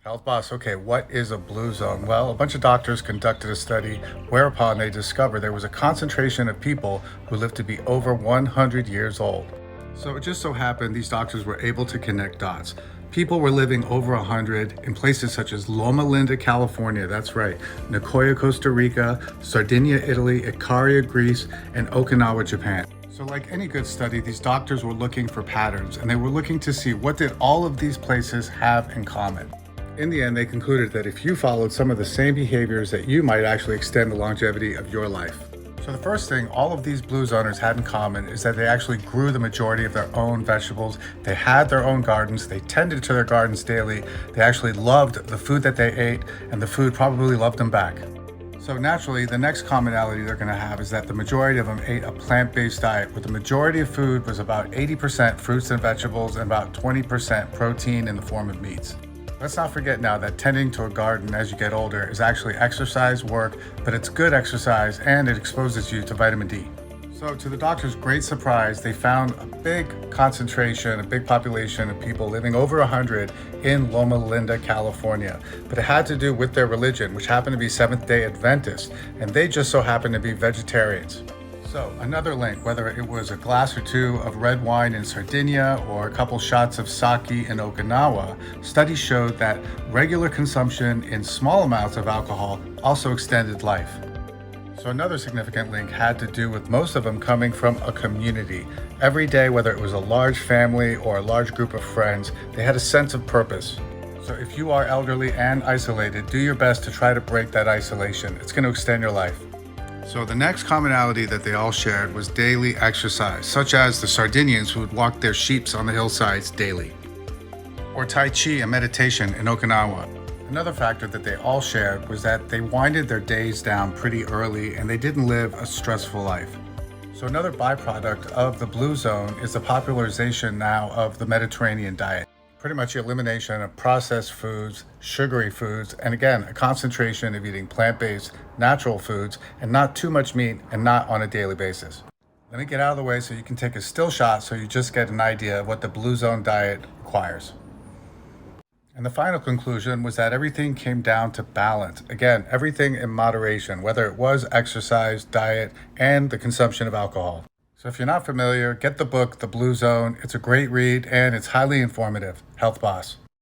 Health Boss, okay, what is a blue zone? Well, a bunch of doctors conducted a study whereupon they discovered there was a concentration of people who lived to be over 100 years old. So it just so happened these doctors were able to connect dots. People were living over 100 in places such as Loma Linda, California, that's right, Nicoya, Costa Rica, Sardinia, Italy, Ikaria, Greece, and Okinawa, Japan. So like any good study, these doctors were looking for patterns and they were looking to see what did all of these places have in common. In the end, they concluded that if you followed some of the same behaviors that you might actually extend the longevity of your life. So the first thing all of these blue zoners had in common is that they actually grew the majority of their own vegetables. They had their own gardens. They tended to their gardens daily. They actually loved the food that they ate, and the food probably loved them back. So naturally, the next commonality they're going to have is that the majority of them ate a plant-based diet, where the majority of food was about 80% fruits and vegetables and about 20% protein in the form of meats. Let's not forget now that tending to a garden as you get older is actually exercise work, but it's good exercise and it exposes you to vitamin D. So to the doctor's great surprise, they found a big concentration, a big population of people living over 100 in Loma Linda, California. But it had to do with their religion, which happened to be Seventh-day Adventists, and they just so happened to be vegetarians. So another link, whether it was a glass or two of red wine in Sardinia or a couple shots of sake in Okinawa, studies showed that regular consumption in small amounts of alcohol also extended life. So another significant link had to do with most of them coming from a community. Every day, whether it was a large family or a large group of friends, they had a sense of purpose. So if you are elderly and isolated, do your best to try to break that isolation. It's going to extend your life. So the next commonality that they all shared was daily exercise, such as the Sardinians who would walk their sheep on the hillsides daily, or Tai Chi and meditation in Okinawa. Another factor that they all shared was that they winded their days down pretty early and they didn't live a stressful life. So another byproduct of the blue zone is the popularization now of the Mediterranean diet. Pretty much the elimination of processed foods, sugary foods, and again, a concentration of eating plant-based, natural foods, and not too much meat and not on a daily basis. Let me get out of the way so you can take a still shot so you just get an idea of what the blue zone diet requires. And the final conclusion was that everything came down to balance. Again, everything in moderation, whether it was exercise, diet, and the consumption of alcohol. So if you're not familiar, get the book, The Blue Zone. It's a great read and it's highly informative. Health Boss.